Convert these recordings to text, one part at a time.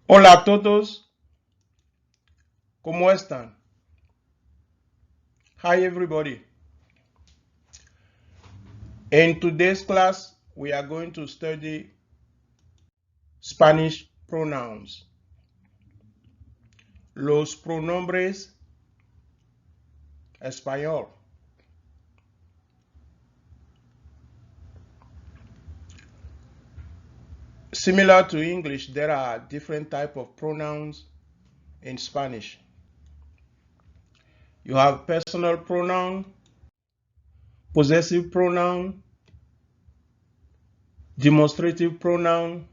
Hola a todos, ¿cómo están? Hi everybody. In today's class, we are going to study Spanish pronouns. Los pronombres español. Similar to English, there are different types of pronouns in Spanish. You have personal pronoun, possessive pronoun, demonstrative pronoun,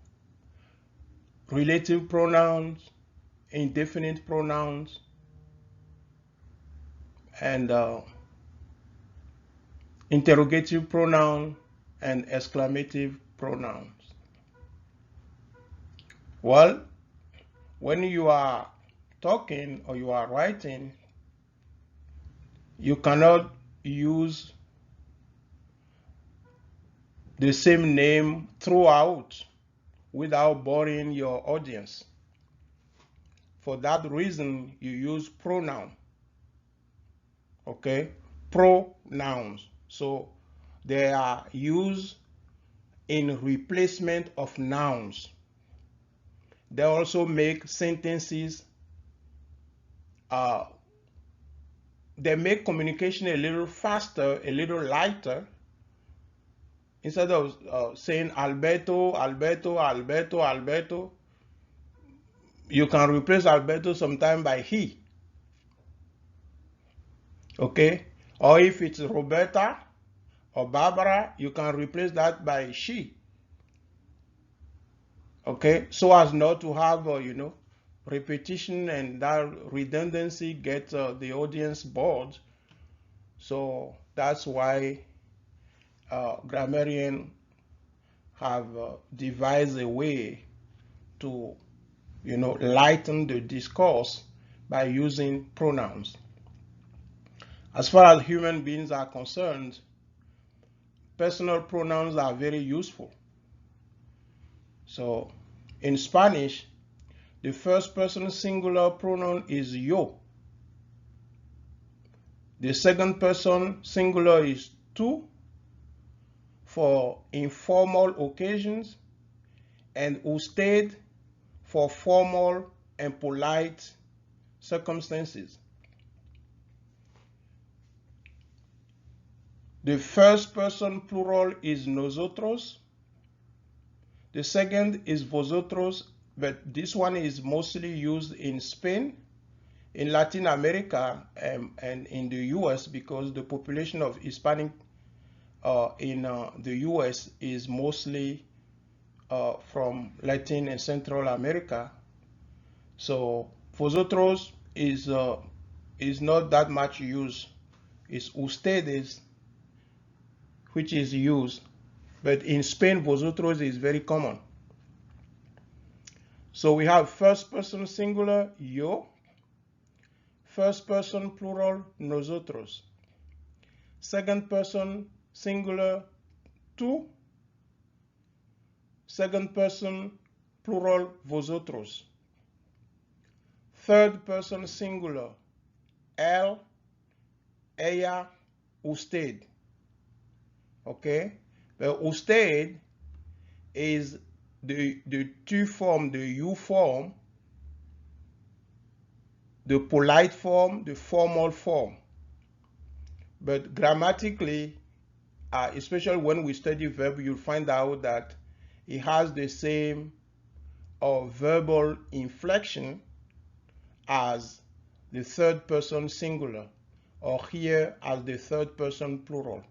relative pronouns, indefinite pronouns, and interrogative pronoun and exclamative pronouns. Well, when you are talking or you are writing, you cannot use the same name throughout without boring your audience. For that reason, you use pronoun. Okay? Pronouns. So they are used in replacement of nouns. They also make sentences, they make communication a little faster, a little lighter. Instead of saying Alberto, Alberto, Alberto, Alberto, you can replace Alberto sometime by he. Okay? Or if it's Roberta or Barbara, you can replace that by she. Okay? So as not to have, repetition and that redundancy get the audience bored. So that's why grammarians have devised a way to lighten the discourse by using pronouns. As far as human beings are concerned, personal pronouns are very useful. So in Spanish, the first person singular pronoun is yo. The second person singular is tú for informal occasions, and usted for formal and polite circumstances. The first person plural is nosotros. The second is vosotros, but this one is mostly used in Spain, in Latin America, and in the US, because the population of Hispanic in the US is mostly from Latin and Central America. So vosotros is not that much used. It's ustedes, which is used, but in Spain, vosotros is very common. So we have first person singular, yo, first person plural, nosotros, second person singular, tú, second person plural, vosotros, third person singular, él, ella, usted. Okay? But usted is the tú form, the you form, the polite form, the formal form. But grammatically, especially when we study verb, you'll find out that it has the same verbal inflection as the third person singular, or here as the third person plural.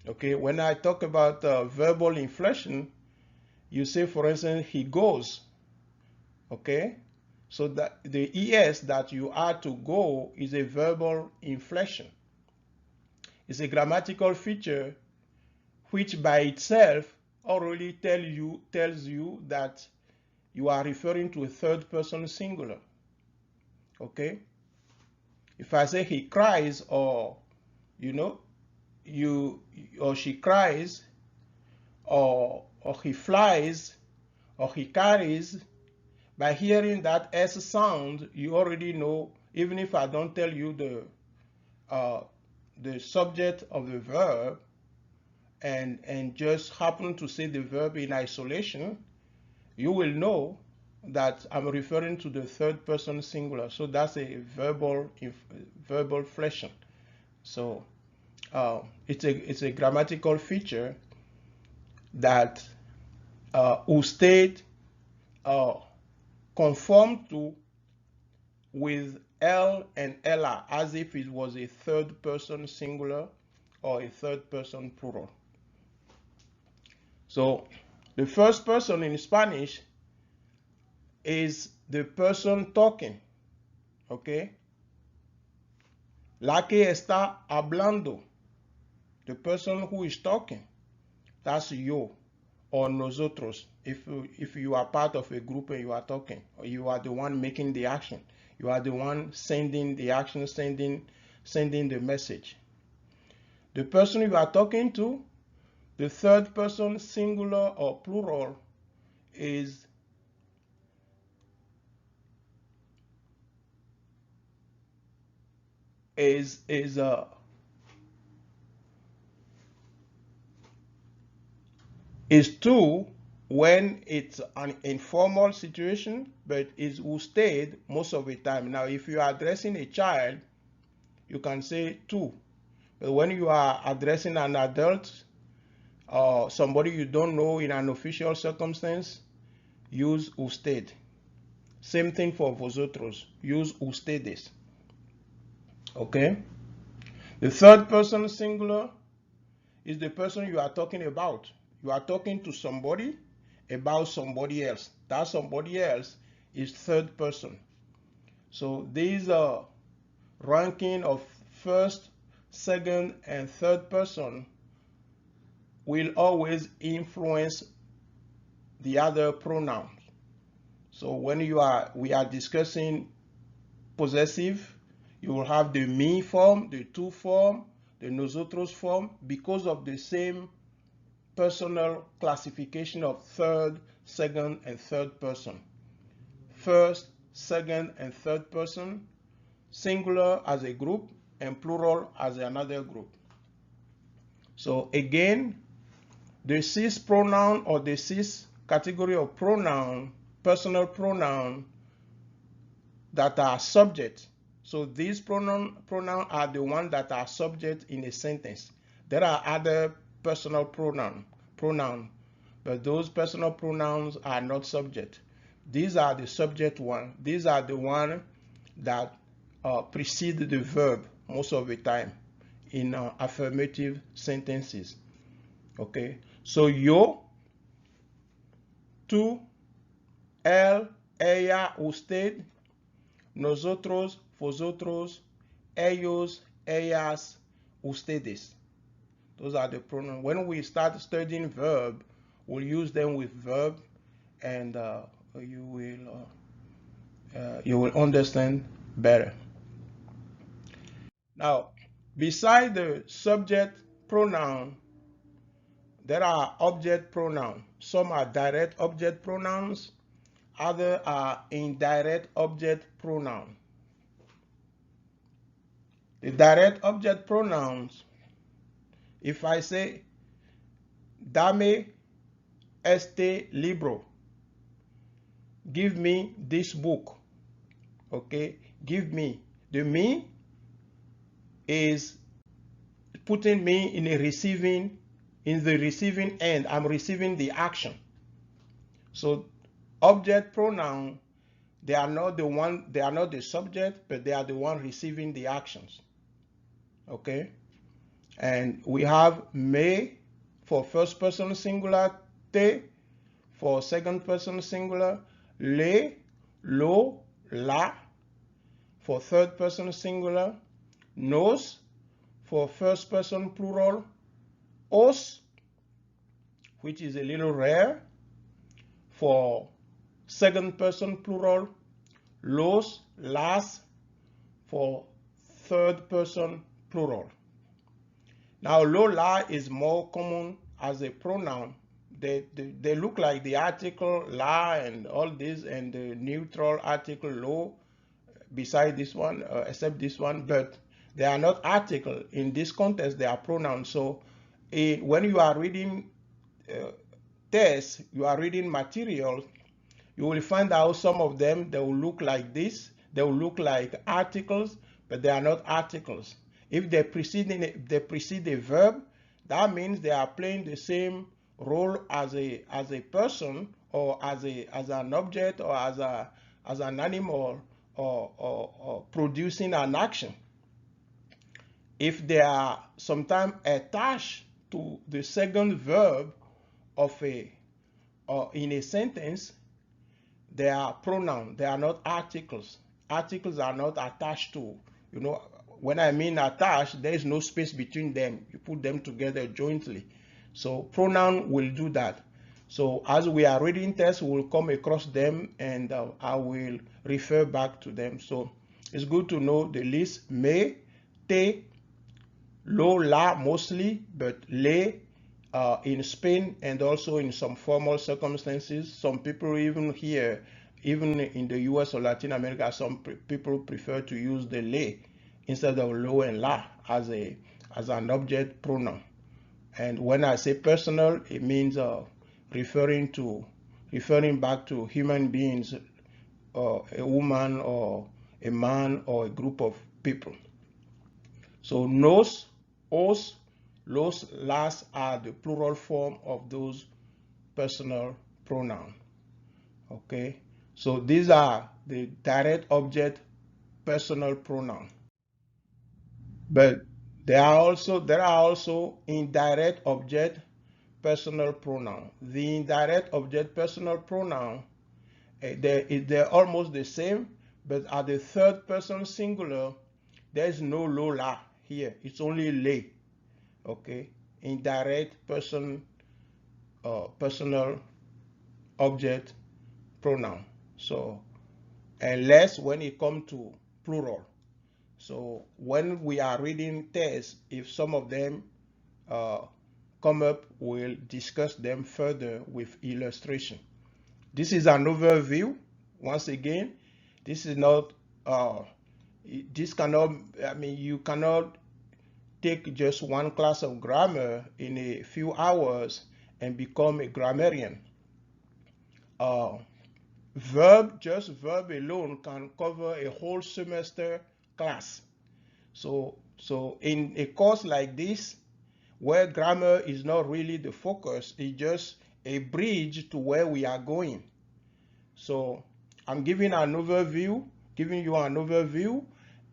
Okay, when I talk about verbal inflection, you say, for instance, he goes. Okay, so that the es that you add to go is a verbal inflection. It's a grammatical feature which by itself already tells you that you are referring to a third person singular. Okay, if I say he cries, or or she cries, or he flies, or he carries, By hearing that S sound, you already know, even if I don't tell you the subject of the verb, and just happen to say the verb in isolation, you will know that I'm referring to the third person singular. So that's a verbal fleshing. So it's a grammatical feature that usted conform to with L and Ella as if it was a third person singular or a third person plural. So the first person in Spanish is the person talking, okay? La que está hablando, the person who is talking, that's yo or nosotros. If you are part of a group and you are talking, or you are the one making the action, you are the one sending the action, sending the message. The person you are talking to, the third person singular or plural, is two when it's an informal situation, but is usted most of the time. Now, if you are addressing a child, you can say two. But when you are addressing an adult or somebody you don't know in an official circumstance, use usted. Same thing for vosotros. Use ustedes. Okay? The third person singular is the person you are talking about. You are talking to somebody about somebody else. That somebody else is third person. So these ranking of first, second, and third person will always influence the other pronouns. So when we are discussing possessive, you will have the me form, the tu form, the nosotros form, because of the same personal classification of third, second, and third person. First, second, and third person, singular as a group and plural as another group. So again, the cis pronoun or the cis category of pronoun, personal pronoun that are subject. So these pronoun are the ones that are subject in a sentence. There are other personal pronoun, but those personal pronouns are not subject. These are the subject one. These are the one that precede the verb most of the time in affirmative sentences. Okay, so yo, tú, él, ella, usted, nosotros, vosotros, ellos, ellas, ustedes. Those are the pronouns. When we start studying verb, we'll use them with verb, and you will understand better. Now, beside the subject pronoun, there are object pronouns. Some are direct object pronouns, others are indirect object pronouns. The direct object pronouns, if I say, dame este libro, give me this book, okay, give me. The me is putting me in the receiving end. I'm receiving the action. So object pronoun, they are not the subject, but they are the one receiving the actions. Okay? And we have me for first person singular, te for second person singular, le, lo, la for third person singular, nos for first person plural, os, which is a little rare, for second person plural, los, las for third person plural. Now, lo, la is more common as a pronoun they look like the article la and all this and the neutral article lo beside this one, except this one, but they are not article. In this context, they are pronouns. So when you are reading tests, you are reading material, you will find out some of them, they will look like this. They will look like articles, but they are not articles. If they precede a verb, that means they are playing the same role as a person, or as an object, or as an animal, or producing an action. If they are sometimes attached to the second verb of in a sentence, they are pronouns. They are not articles. Articles are not attached to, when I mean attached, there is no space between them. You put them together jointly. So pronoun will do that. So as we are reading tests, we will come across them, and I will refer back to them. So it's good to know the list. Me, te, lo, la mostly, but le in Spain and also in some formal circumstances. Some people even here, even in the US or Latin America, some people prefer to use the le instead of lo and la as an object pronoun. And when I say personal, it means referring back to human beings, a woman or a man or a group of people. So nos, os, los, las are the plural form of those personal pronouns. Okay, so these are the direct object personal pronoun. But there are also indirect object personal pronoun. The indirect object personal pronoun, they're almost the same, but at the third person singular, there's no lo la here. It's only le. Okay, indirect personal object pronoun. So unless when it comes to plural. So when we are reading tests, if some of them come up, we'll discuss them further with illustration. This is an overview. Once again, this is not, you cannot take just one class of grammar in a few hours and become a grammarian. Just verb alone can cover a whole semester class. So in a course like this, where grammar is not really the focus, it's just a bridge to where we are going. So I'm giving you an overview,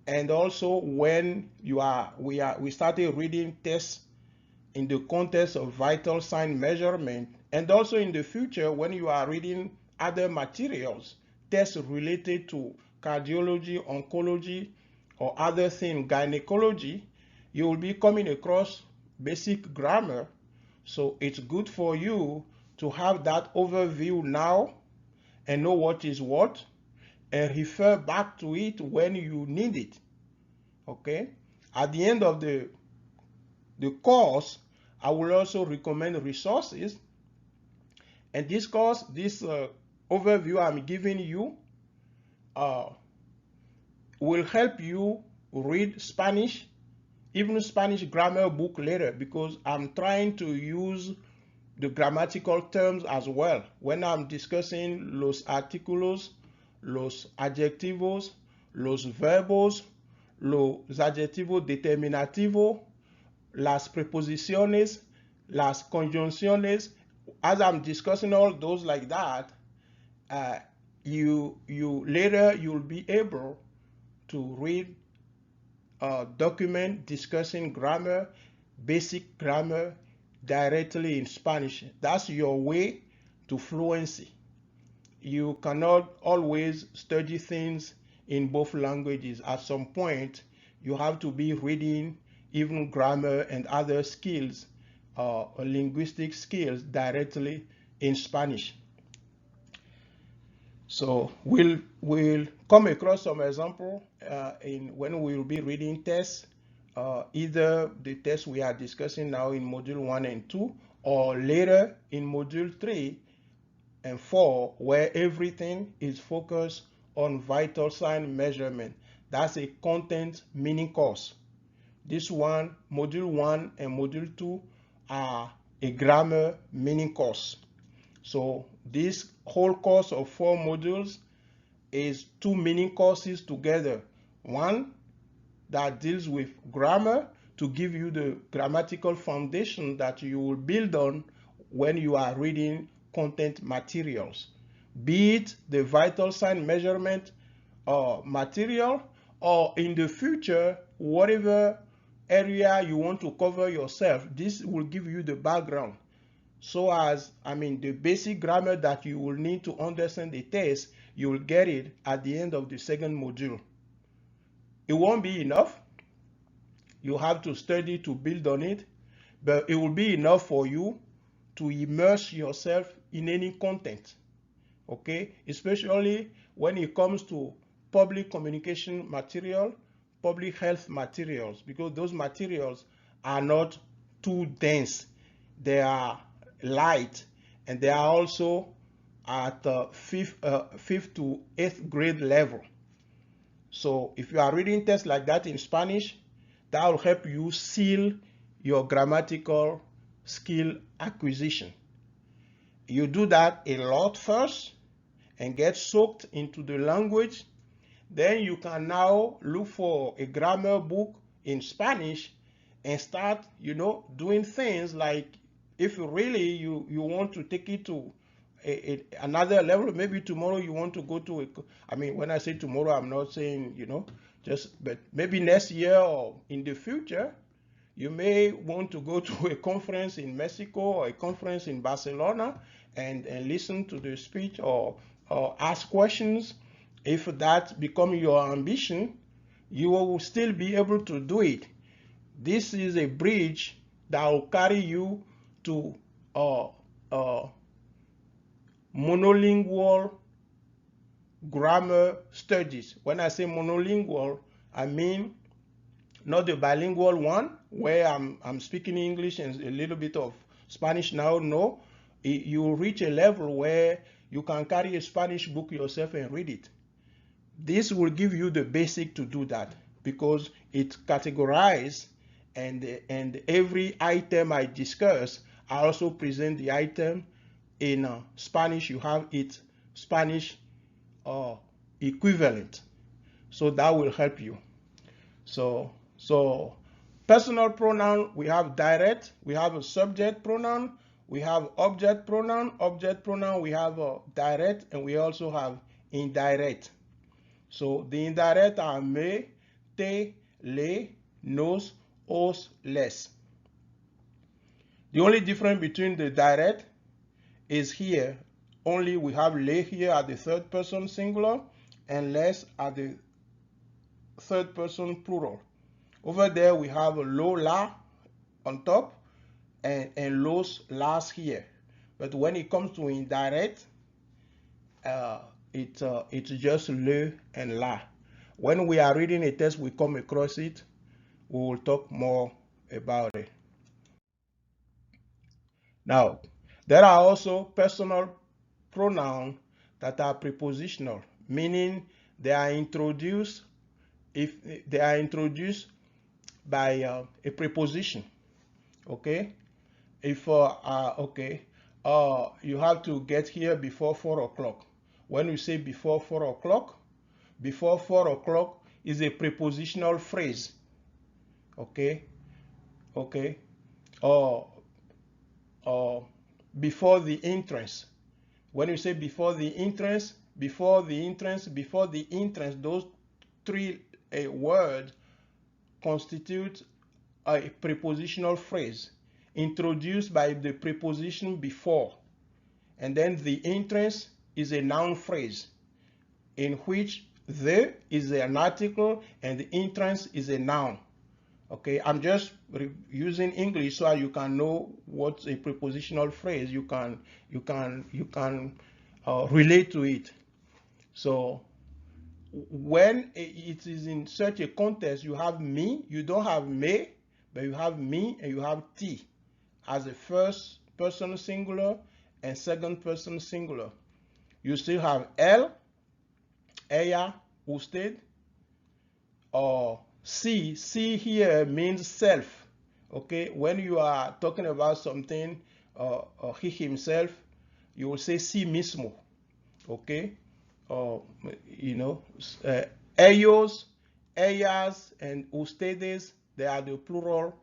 and also when we started reading tests in the context of vital sign measurement, and also in the future when you are reading other materials, tests related to cardiology, oncology, or other things, gynecology, you will be coming across basic grammar. So it's good for you to have that overview now and know what is what, and refer back to it when you need it. Okay? At the end of the course, I will also recommend resources. And this course, this overview I'm giving you will help you read Spanish, even Spanish grammar book later, because I'm trying to use the grammatical terms as well. When I'm discussing los artículos, los adjetivos, los verbos, los adjetivos determinativos, las preposiciones, las conjunciones, as I'm discussing all those like that, later you'll be able to read a document discussing grammar, basic grammar, directly in Spanish. That's your way to fluency. You cannot always study things in both languages. At some point, you have to be reading even grammar and other skills, linguistic skills, directly in Spanish. So we'll come across some example when we will be reading tests, either the tests we are discussing now in module 1 and 2, or later in module 3 and 4, where everything is focused on vital sign measurement. That's a content meaning course. This one, module 1 and module 2, are a grammar meaning course. So this whole course of 4 modules is 2 meaning courses together. One that deals with grammar to give you the grammatical foundation that you will build on when you are reading content materials, be it the vital sign measurement material, or in the future, whatever area you want to cover yourself. This will give you the background, so as, the basic grammar that you will need to understand the test, you will get it at the end of the second module. It won't be enough. You have to study to build on it, but it will be enough for you to immerse yourself in any content, okay? Especially when it comes to public communication material, public health materials, because those materials are not too dense. They are light, and they are also at 5th to 8th grade level. So if you are reading tests like that in Spanish, that will help you seal your grammatical skill acquisition. You do that a lot first and get soaked into the language. Then you can now look for a grammar book in Spanish and start, doing things like, if really you want to take it to another level, maybe tomorrow you want to go to when I say tomorrow, I'm not saying, but maybe next year or in the future, you may want to go to a conference in Mexico or a conference in Barcelona and listen to the speech or ask questions. If that becomes your ambition, you will still be able to do it. This is a bridge that will carry you to monolingual grammar studies. When I say monolingual, I mean not the bilingual one where I'm speaking English and a little bit of Spanish now. No, you reach a level where you can carry a Spanish book yourself and read it. This will give you the basic to do that, because it's categorized, and every item I discuss, I also present the item in Spanish. You have its Spanish equivalent, so that will help you. So personal pronoun, we have direct, we have a subject pronoun, we have object pronoun. Object pronoun, we have direct, and we also have indirect. So the indirect are me, te, le, nos, os, les. The only difference between the direct is here. Only we have le here at the third person singular and les at the third person plural. Over there we have a lo, la on top and los, las here. But when it comes to indirect, it's just le and la. When we are reading a text, we come across it, we will talk more about it. Now, there are also personal pronouns that are prepositional, meaning they are introduced by a preposition. Okay, if you have to get here before 4 o'clock. When we say before 4 o'clock, before 4 o'clock is a prepositional phrase. Okay, or before the entrance. When you say before the entrance, those three words constitute a prepositional phrase introduced by the preposition before, and then the entrance is a noun phrase in which the is an article and the entrance is a noun. Okay, I'm just using English so you can know what's a prepositional phrase. You can relate to it. So when it is in such a context, you have me. You don't have me, but you have me and you have t as the first person singular and second person singular. You still have él, ella, usted, or sí. Sí here means self. Okay, when you are talking about something, he himself, you will say sí mismo. Okay, you know, ellos, ellas, and ustedes, they are the plural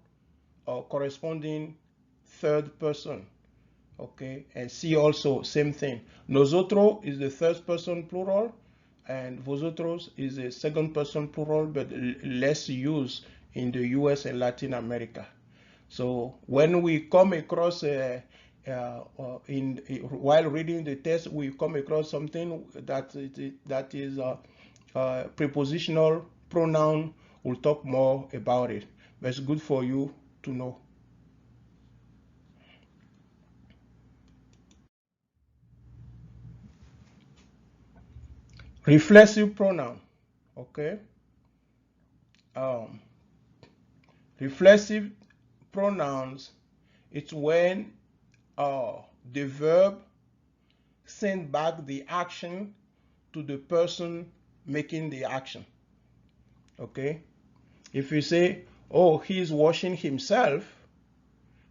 corresponding third person. Okay, and sí also same thing. Nosotros is the third person plural, and vosotros is the second person plural, but less used in the US and Latin America. So when we come across while reading the text, we come across something that is prepositional pronoun. We'll talk more about it, but it's good for you to know. Reflexive pronoun, okay? Reflexive pronouns, it's when the verb send back the action to the person making the action. Okay, if you say, oh, he's washing himself,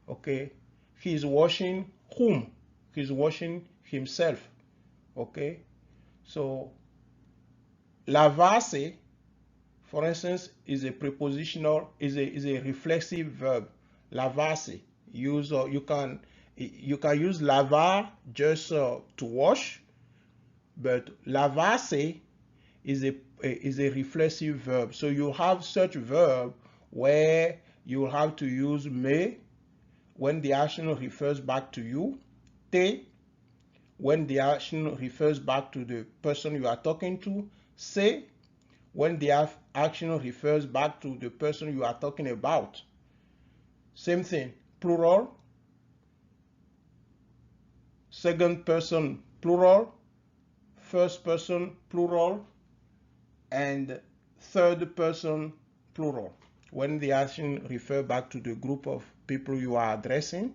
okay, he's washing whom? He's washing himself. Okay, so lavarse, for instance, is a prepositional, is a reflexive verb. Lavarse, you can use lavar just to wash, but lavarse is a reflexive verb. So you have such verb where you have to use me when the action refers back to you, te when the action refers back to the person you are talking to, se when the action refers back to the person you are talking about. Same thing, plural, second person plural, first person plural, and third person plural when the action refers back to the group of people you are addressing,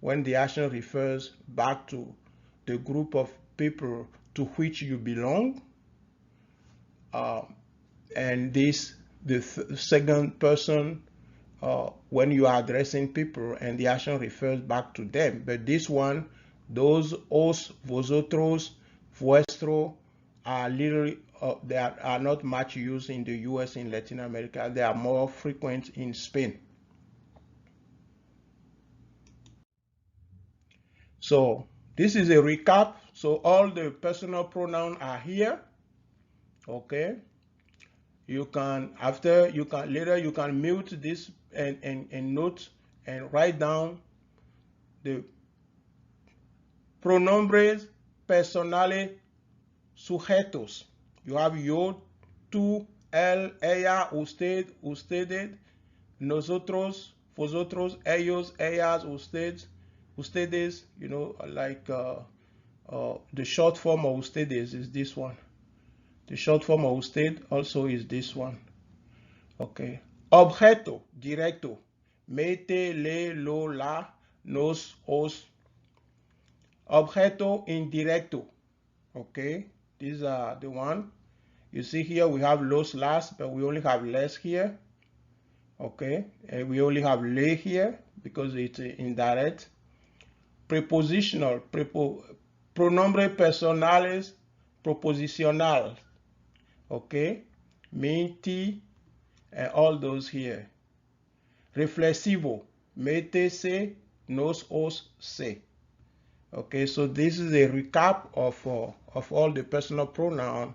when the action refers back to the group of people to which you belong, and this the second person when you are addressing people and the action refers back to them. But this one, those, os, vosotros, vuestro, are literally they are not much used in the US, in Latin America. They are more frequent in Spain. So this is a recap. So all the personal pronouns are here. Okay, you can later you can mute this and note and write down the pronombres personales sujetos. You have yo, tú, él, ella, usted, ustedes, nosotros, vosotros, ellos, ellas, ustedes, you know, like the short form of ustedes is this one. The short form of usted also is this one. Okay. Objeto, directo. Mete, le, lo, la, nos, os. Objeto indirecto. Okay. These are the one. You see here we have los, las, but we only have les here. Okay. And we only have le here because it's indirect. Prepositional. Pronombres personales proposicional. Okay, me, ti, and all those here. Reflexivo, mete, se, nos, os, se. Okay, so this is a recap of all the personal pronouns.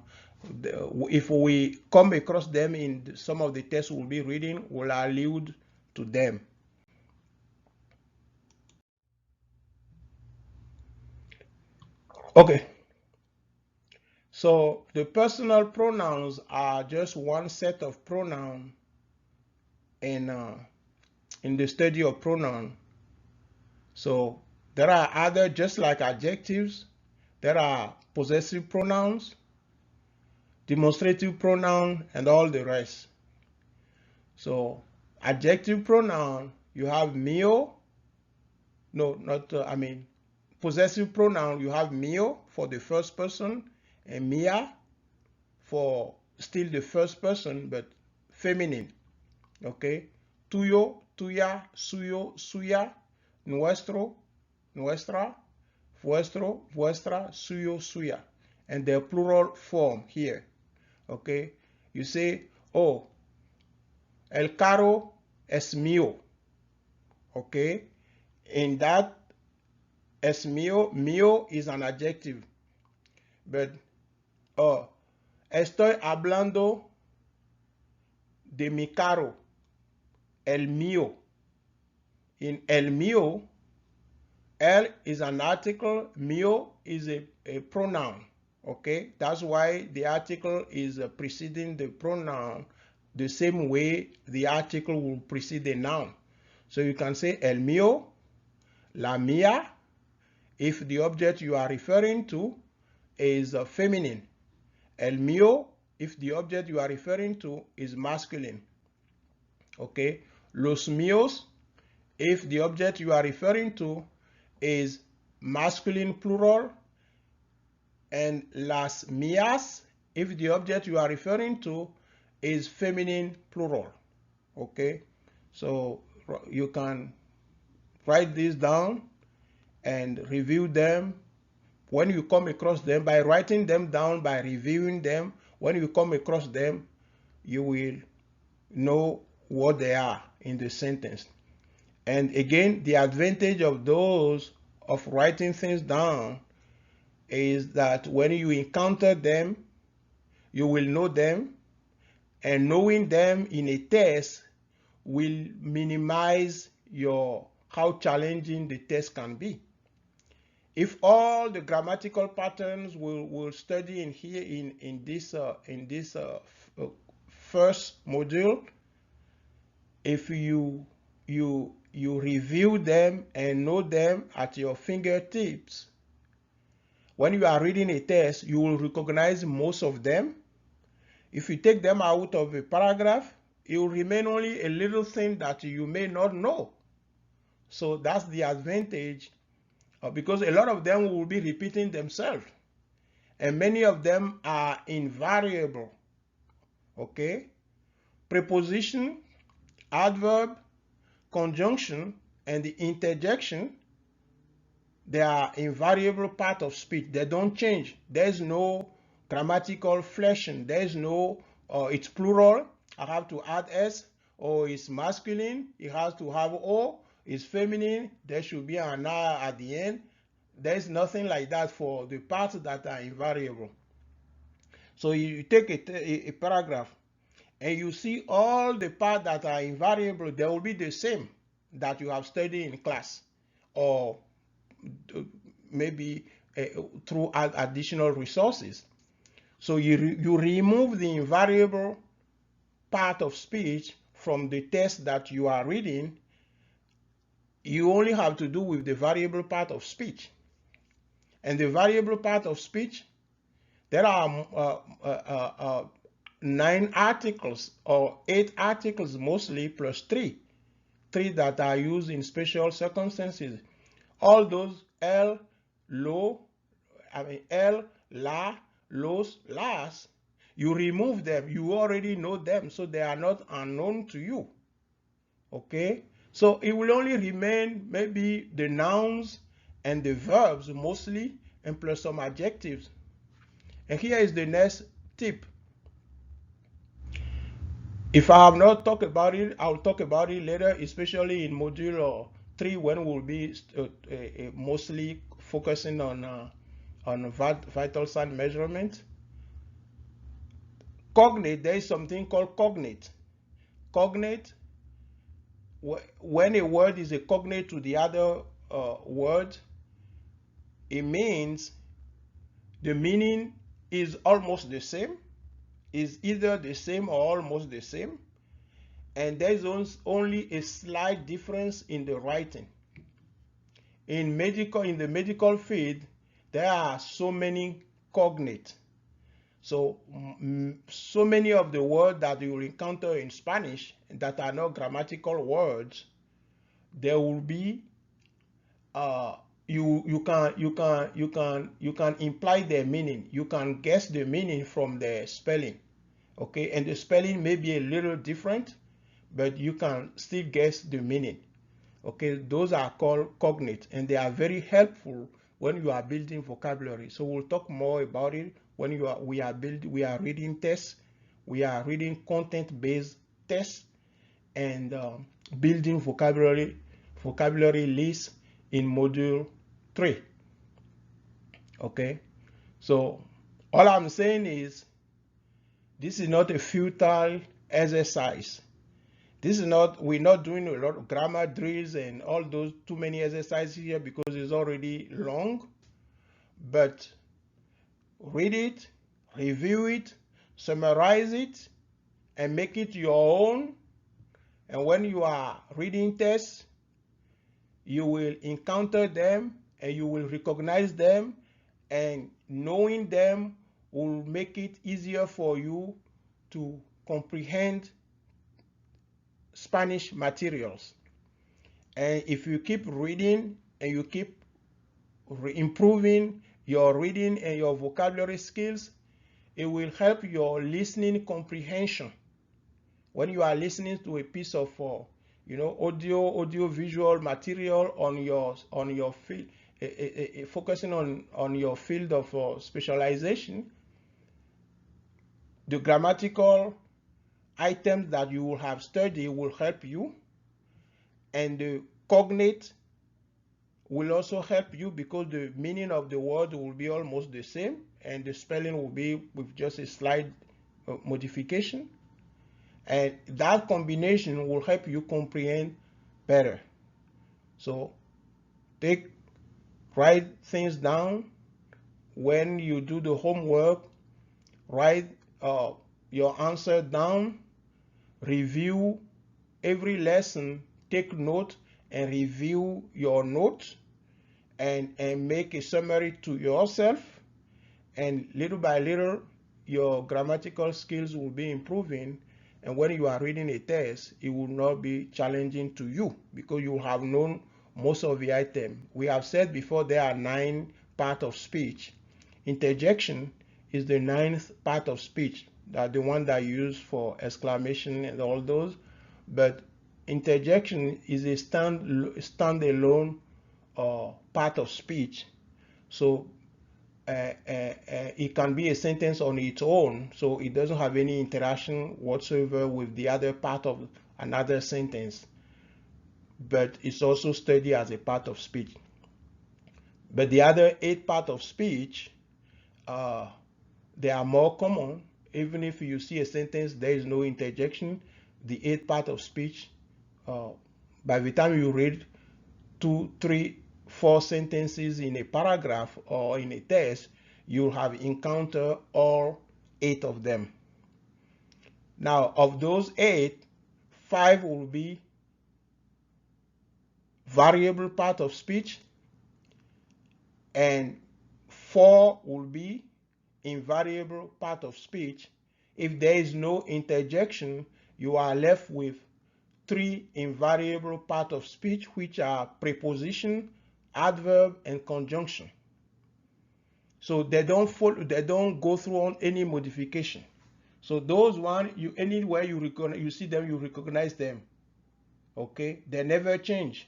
If we come across them in some of the tests we'll be reading, we'll allude to them. Okay. So the personal pronouns are just one set of pronouns in the study of pronoun. So there are other, just like adjectives, there are possessive pronouns, demonstrative pronoun, and all the rest. So adjective pronoun, you have mio, no, not, possessive pronoun, you have mio for the first person and mia for still the first person, but feminine. Okay? Tuyo, tuya, suyo, suya, nuestro, nuestra, vuestro, vuestra, suyo, suya. And the plural form here. Okay? You say, oh, el carro es mío. Okay? In that, es mío, mío is an adjective. But, oh, estoy hablando de mi carro. El mío. In el mío, el is an article, mío is a pronoun. Okay, that's why the article is preceding the pronoun the same way the article will precede the noun. So you can say el mío, la mía, if the object you are referring to is feminine. El mío, if the object you are referring to is masculine. Okay, los míos, if the object you are referring to is masculine plural, and las mías, if the object you are referring to is feminine plural. Okay, so you can write these down and review them. When you come across them, by writing them down, by reviewing them, when you come across them, you will know what they are in the sentence. And again, the advantage of those of writing things down is that when you encounter them, you will know them, and knowing them in a test will minimize how challenging the test can be. If all the grammatical patterns we'll study in here in this first module, if you review them and know them at your fingertips, when you are reading a test, you will recognize most of them. If you take them out of a paragraph, it will remain only a little thing that you may not know. So that's the advantage, because a lot of them will be repeating themselves, and many of them are invariable. Okay? Preposition, adverb, conjunction, and the interjection, they are invariable part of speech. They don't change. There's no grammatical fleshing. There's no, it's plural, I have to add S, or it's masculine, it has to have O, it's feminine, there should be an R at the end. There's nothing like that for the parts that are invariable. So you take a paragraph and you see all the parts that are invariable, they will be the same that you have studied in class, or maybe through additional resources. So you remove the invariable part of speech from the text that you are reading. You only have to do with the variable part of speech. And the variable part of speech, there are 9 articles or 8 articles mostly, plus 3 that are used in special circumstances. All those el, la, los, las, you remove them. You already know them, so they are not unknown to you. Okay? So it will only remain maybe the nouns and the verbs mostly, and plus some adjectives. And here is the next tip. If I have not talked about it, I'll talk about it later, especially in module 3, when we'll be mostly focusing on vital sign measurement. Cognate, there is something called cognate. Cognate, when a word is a cognate to the other word, it means the meaning is almost the same, is either the same or almost the same, and there is only a slight difference in the writing. In the medical field, there are so many cognates. So many of the words that you will encounter in Spanish that are not grammatical words, there will be you can imply their meaning. You can guess the meaning from the spelling. Okay, and the spelling may be a little different, but you can still guess the meaning. Okay, those are called cognate, and they are very helpful when you are building vocabulary. So we'll talk more about it when we are reading tests, we are reading content-based tests, and building vocabulary lists in module 3. Okay, so all I'm saying is this is not a futile exercise. This is not, we're not doing a lot of grammar drills and all those too many exercises here because it's already long. But read it, review it, summarize it, and make it your own. And when you are reading tests, you will encounter them and you will recognize them, and knowing them will make it easier for you to comprehend Spanish materials. And if you keep reading and you keep improving your reading and your vocabulary skills, it will help your listening comprehension. When you are listening to a piece of audio visual material on your field, focusing on your field of specialization, the grammatical items that you will have studied will help you, and the cognate will also help you because the meaning of the word will be almost the same and the spelling will be with just a slight modification, and that combination will help you comprehend better. So write things down. When you do the homework, write your answer down, review every lesson, take note and review your notes, and make a summary to yourself, and little by little your grammatical skills will be improving, and when you are reading a test it will not be challenging to you because you have known most of the item. We have said before there are 9 parts of speech. Interjection is the 9th part of speech, that the one that you use for exclamation and all those, but interjection is a standalone part of speech. So it can be a sentence on its own, so it doesn't have any interaction whatsoever with the other part of another sentence, but it's also studied as a part of speech. But the other 8 parts of speech, they are more common. Even if you see a sentence there is no interjection, the 8 part of speech, by the time you read 2, 3, 4 sentences in a paragraph or in a test, you'll have encountered all 8 of them. Now, of those 8, 5 will be variable part of speech, and 4 will be invariable part of speech. If there is no interjection, you are left with 3 invariable part of speech, which are preposition, adverb, and conjunction. So they don't go through on any modification. So those one, anywhere you see them, you recognize them. Okay, they never change.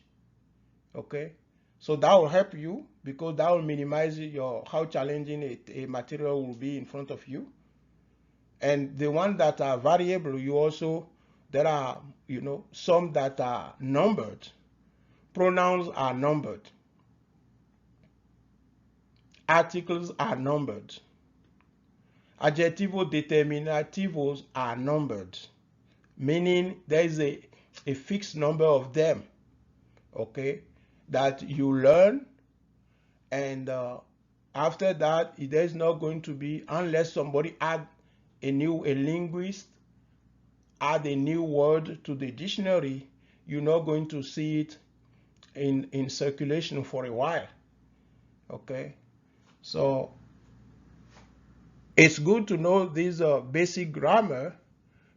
Okay, so that will help you because that will minimize how challenging a material will be in front of you. And the ones that are variable, there are some that are numbered. Pronouns are numbered. Articles are numbered. Adjectivos determinativos are numbered, meaning there is a fixed number of them, okay, that you learn, and after that there's not going to be, unless somebody add a linguist add a new word to the dictionary, you're not going to see it in circulation for a while. Okay, so it's good to know this basic grammar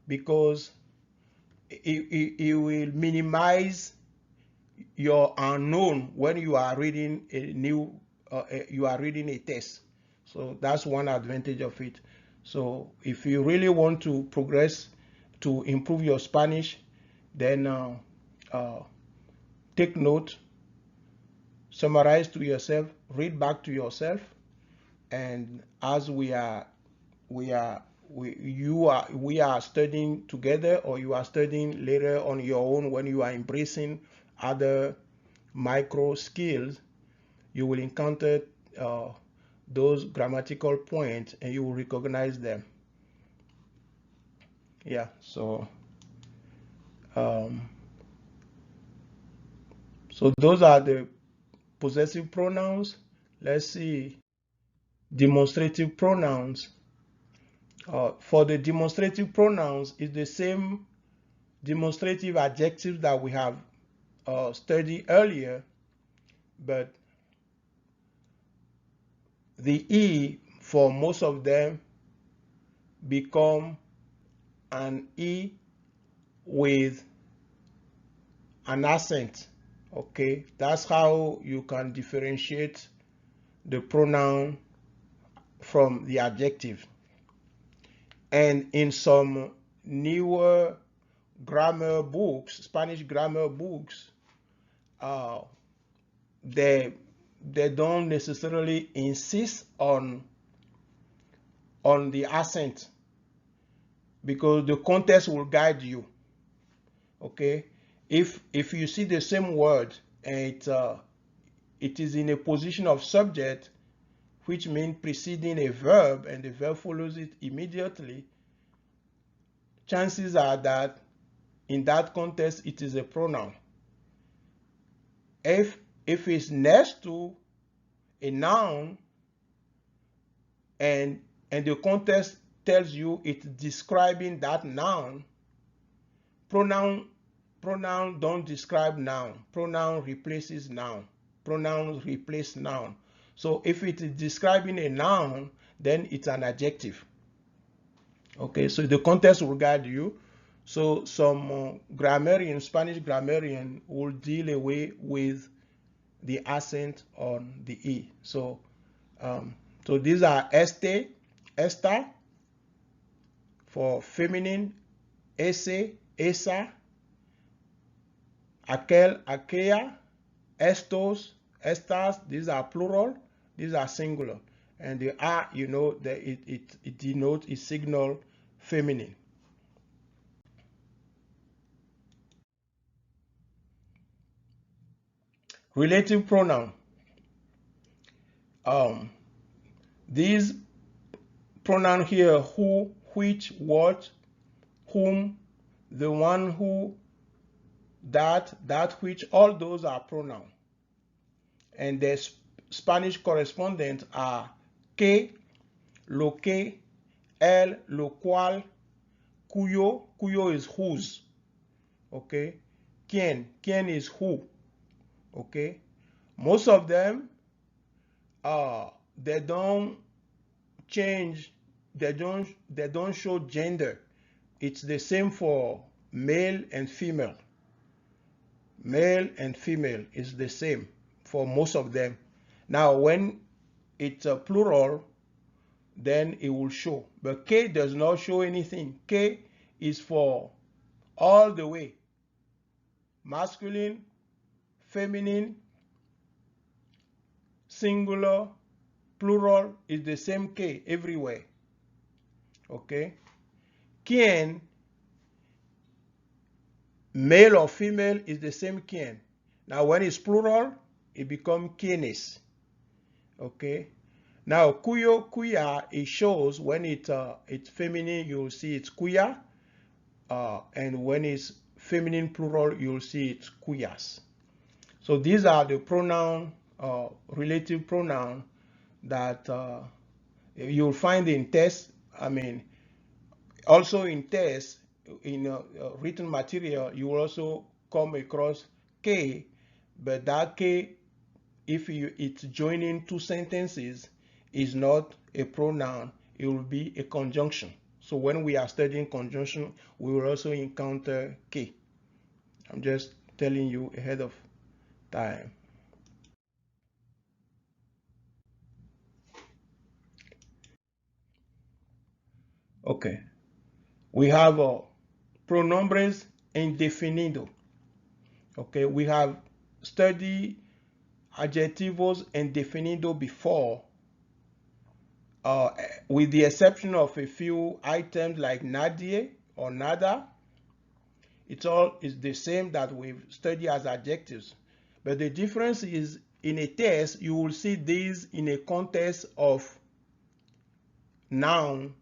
because it will minimize your unknown when you are reading a new you are reading a test. So that's one advantage of it. So if you really want to progress, to improve your Spanish, then take note, summarize to yourself, read back to yourself, and as we are studying together, or you are studying later on your own, when you are embracing other micro skills, you will encounter those grammatical points and you will recognize them. Yeah, so so those are the possessive pronouns. Let's see demonstrative pronouns. For the demonstrative pronouns, it's the same demonstrative adjectives that we have studied earlier, but the E for most of them become an E with an accent. Okay, that's how you can differentiate the pronoun from the adjective. And in some newer grammar books, Spanish grammar books, they don't necessarily insist on the accent, because the context will guide you. Okay, if you see the same word and it is in a position of subject, which means preceding a verb, and the verb follows it immediately, chances are that in that context it is a pronoun. If it's next to a noun and the context tells you it's describing that noun, pronoun don't describe noun. Pronoun replaces noun. Pronouns replace noun. So if it is describing a noun, then it's an adjective. Okay, so the context will guide you. So some Spanish grammarian will deal away with the accent on the E. So so these are esta for feminine, ese, esa, aquel, aquella, estos, estas. These are plural, these are singular. And the A, you know, that it denotes, it signal feminine. Relative pronoun. These pronoun here, who, which, what, whom, the one who, that which, all those are pronouns. And the Spanish correspondents are que, lo que, el, lo cual, cuyo is whose. Okay, quién is who. Okay, most of them they don't change, they don't show gender. It's the same for male and female. Male and female is the same for most of them. Now when it's a plural, then it will show, but K does not show anything. K is for all the way, masculine, feminine, singular, plural, is the same K everywhere. Okay, quién, male or female, is the same quién. Now when it's plural, it becomes quiénes. Okay, now cuyo, cuya, it shows when it's feminine, you'll see it's cuya, and when it's feminine plural, you'll see it's cuyas. So these are the pronoun, relative pronoun that you'll find in tests. I mean, also in tests, in written material, you will also come across K, but that K, if it's joining two sentences, is not a pronoun, it will be a conjunction. So when we are studying conjunction, we will also encounter K. I'm just telling you ahead of time. Okay, we have pronombres indefinido. Okay, we have studied adjetivos indefinido before, with the exception of a few items like nadie or nada. It's all is the same that we've studied as adjectives. But the difference is, in a test, you will see these in a context of noun,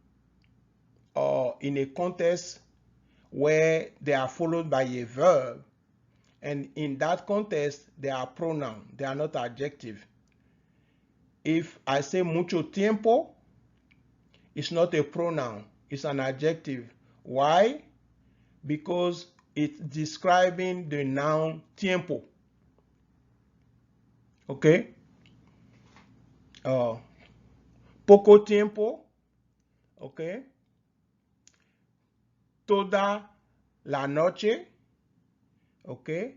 or in a context where they are followed by a verb. And in that context, they are pronoun. They are not adjective. If I say mucho tiempo, it's not a pronoun. It's an adjective. Why? Because it's describing the noun tiempo. Okay? Poco tiempo. Okay? Toda la noche. Okay?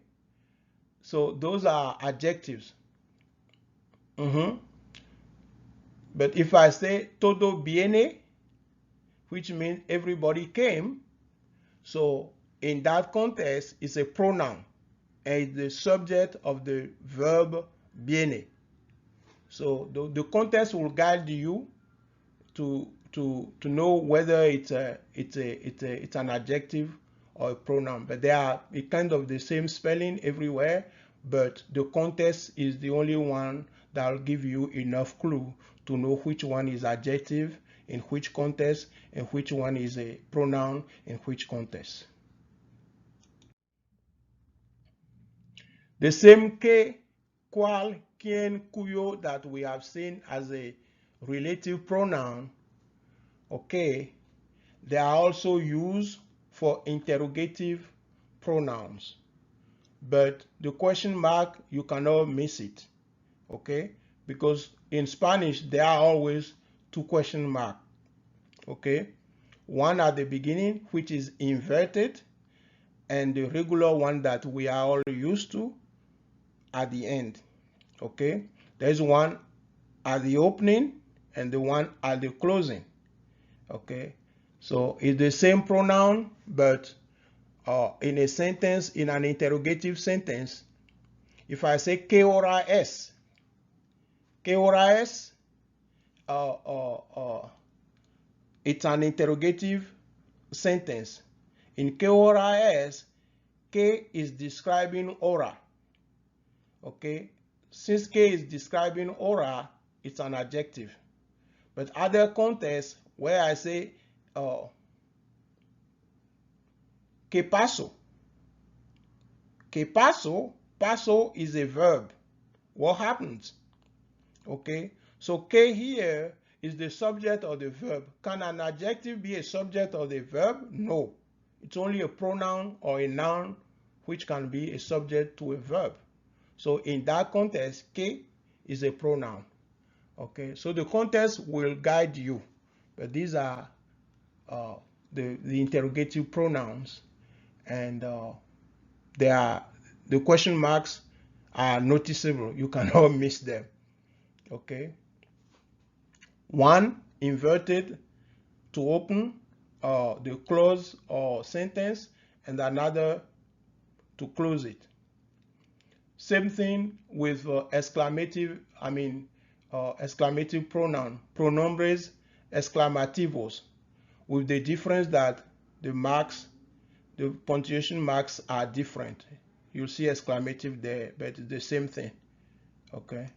So those are adjectives. But if I say todo viene, which means everybody came, so in that context, it's a pronoun and it's the subject of the verb viene. So the context will guide you to know whether it's an adjective or a pronoun. But they are kind of the same spelling everywhere, but the context is the only one that will give you enough clue to know which one is adjective in which context and which one is a pronoun in which context. The same que, cual, quien, cuyo that we have seen as a relative pronoun, okay, they are also used for interrogative pronouns. But the question mark, you cannot miss it, okay? Because in Spanish, there are always two question marks, okay? One at the beginning, which is inverted, and the regular one that we are all used to at the end, okay? There's one at the opening and the one at the closing, okay? So it's the same pronoun, but in a sentence, in an interrogative sentence, if I say ¿qué hora es? ¿Qué hora es? It's an interrogative sentence. In ¿qué hora es? ¿Qué is describing hora. Okay? Since ¿qué is describing hora, it's an adjective. But other contexts where I say ¿qué pasó? ¿Qué pasó? Paso is a verb. What happens? Okay, so que here is the subject of the verb. Can an adjective be a subject of the verb? No. It's only a pronoun or a noun which can be a subject to a verb. So in that context, que is a pronoun. Okay, so the context will guide you. But these are the interrogative pronouns, and the question marks are noticeable. You cannot miss them. Okay. One inverted to open the clause or sentence, and another to close it. Same thing with exclamative pronoun, pronombres exclamativos, with the difference that the punctuation marks are different. You'll see exclamative there, but it's the same thing. Okay.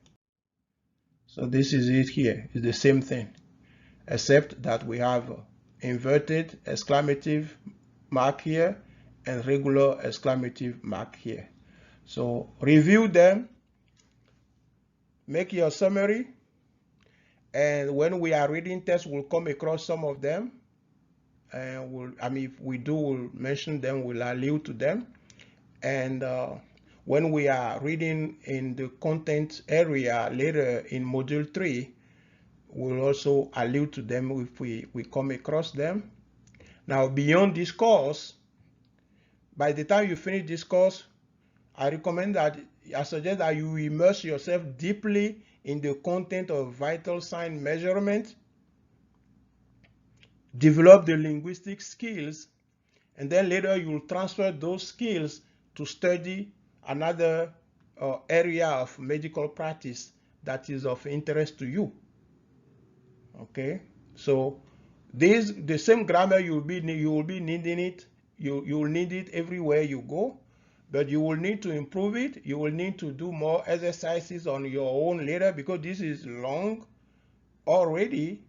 So this is it here. It's the same thing, except that we have inverted exclamative mark here and regular exclamative mark here. So review them, make your summary, and when we are reading tests, we'll come across some of them, and if we do, we'll mention them, we'll allude to them, and when we are reading in the content area later in module 3, we'll also allude to them if we come across them. Now, beyond this course, by the time you finish this course, I suggest that you immerse yourself deeply in the content of vital sign measurement, develop the linguistic skills, and then later you will transfer those skills to study another area of medical practice that is of interest to you. Okay, so the same grammar you will be needing it. You will need it everywhere you go, but you will need to improve it. You will need to do more exercises on your own later, because this is long already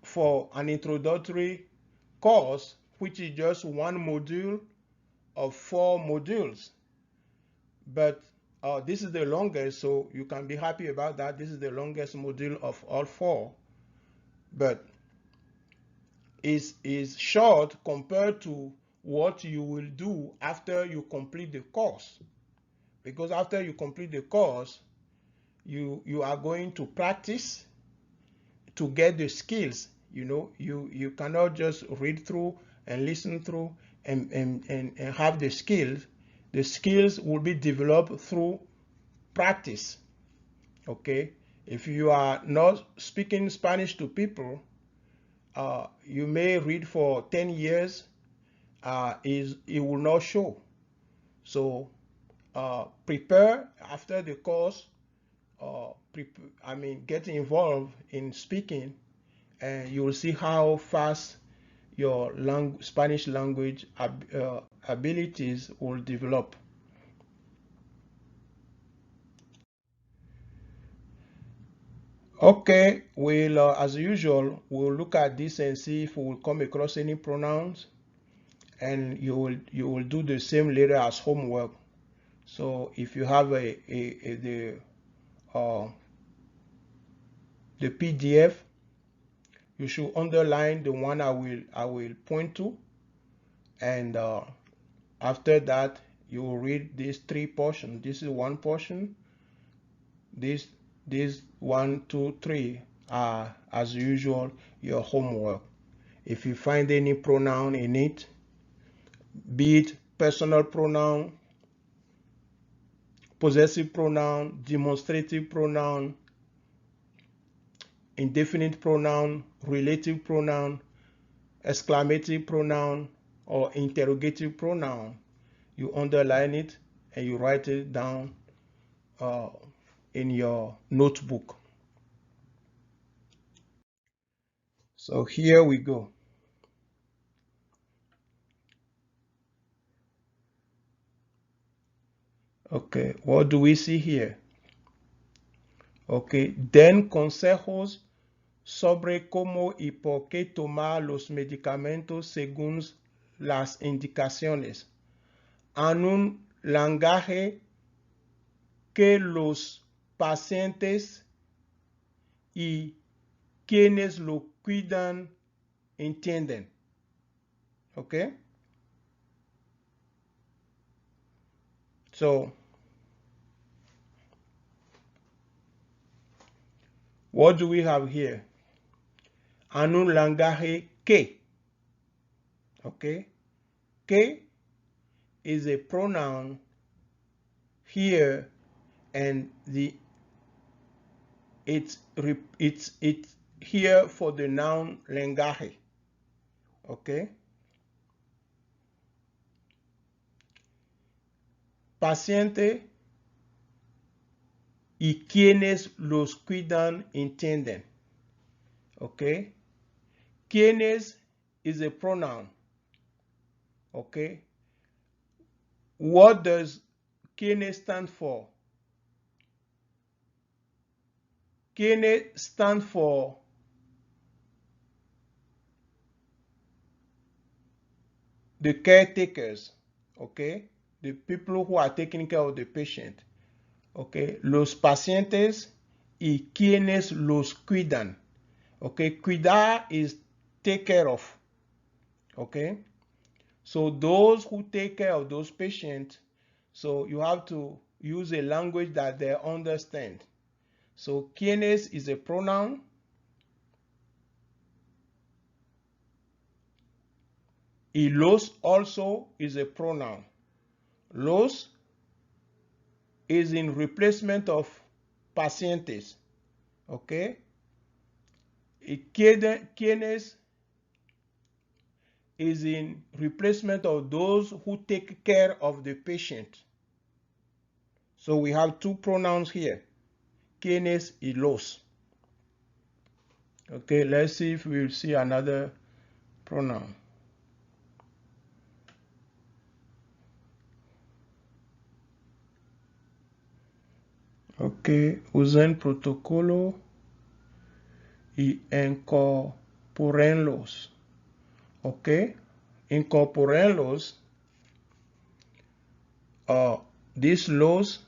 for an introductory course, which is just one module of 4 modules. But this is the longest, so you can be happy about that. This is the longest module of all 4, but is short compared to what you will do after you complete the course. Because after you complete the course, you are going to practice to get the skills. You know, you cannot just read through and listen through and have the skills. The skills will be developed through practice. Okay, if you are not speaking Spanish to people, you may read for 10 years, it will not show. So prepare after the course, get involved in speaking, and you will see how fast your Spanish language abilities will develop. Okay, we'll as usual, we'll look at this and see if we will come across any pronouns, and you will do the same later as homework. So if you have the PDF, you should underline the one I will point to, and after that you will read these 3 portions. This is one portion. These 1, 2, 3 are, as usual, your homework. If you find any pronoun in it, be it personal pronoun, possessive pronoun, demonstrative pronoun, indefinite pronoun, relative pronoun, exclamative pronoun, or interrogative pronoun, you underline it and you write it down in your notebook. So here we go. Okay, what do we see here? Okay, den consejos sobre cómo y por qué tomar los medicamentos según las indicaciones, en un lenguaje que los pacientes y quienes lo cuidan entienden. Okay? So, what do we have here? En un lenguaje que. Okay? Que is a pronoun here, and it's here for the noun lenguaje. Okay? Paciente y quienes los cuidan entienden. Okay? Quienes is a pronoun. Okay? What does quienes stand for? Quienes stand for the caretakers. Okay? The people who are taking care of the patient. Okay? Los pacientes y quienes los cuidan. Okay? Cuidar is take care of. Okay? So those who take care of those patients, so you have to use a language that they understand. So quienes is a pronoun. Y los also is a pronoun. Los is in replacement of pacientes. Okay? Quienes is in replacement of those who take care of the patient. So we have two pronouns here, quienes y los. Okay, let's see if we'll see another pronoun. Ok, usen protocolo y incorporenlos. Ok, incorporenlos. This los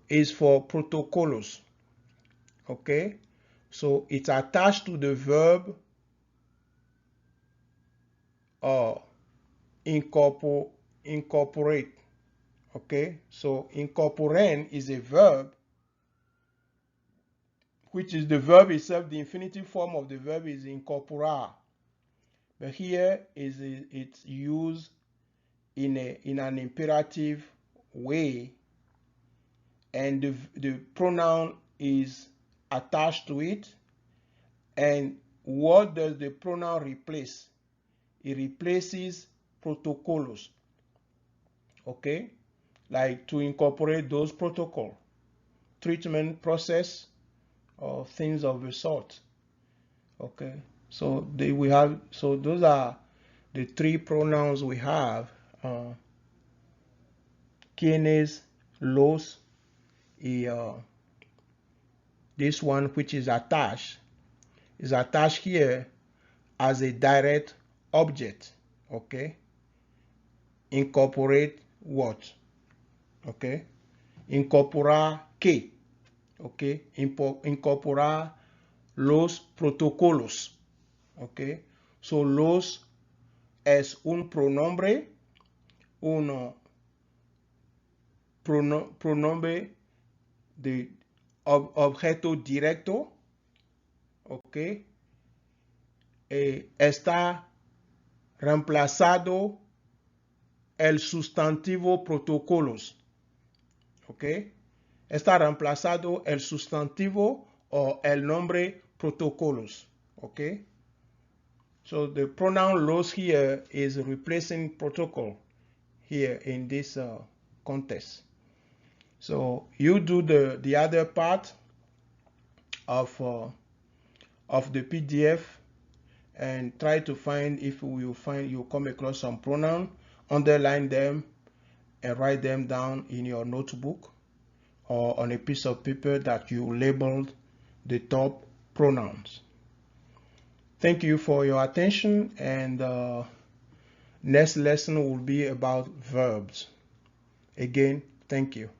is for protocolos. Okay, so it's attached to the verb incorporate. Okay, so incorporen is a verb, which is the verb itself. The infinitive form of the verb is incorporar, but here it's used in an imperative way, and the pronoun is attached to it. And what does the pronoun replace? It replaces protocolos. Okay, like to incorporate those protocol, treatment process, or things of the sort. Okay, so those are the three pronouns we have: quienes, los, y this one which is attached here as a direct object. Okay, incorporate what? Okay, incorporar qué. Okay, incorporar los protocolos. Okay, so los es un pronombre, pronombre de objeto directo. Okay, está reemplazado el sustantivo protocolos. Okay, está reemplazado el sustantivo o el nombre protocolos. Okay, so the pronoun los here is replacing protocol here in this context. So you do the other part of the PDF and try to find, if you come across some pronoun, underline them and write them down in your notebook or on a piece of paper that you labeled the top pronouns. Thank you for your attention, and next lesson will be about verbs. Again, thank you.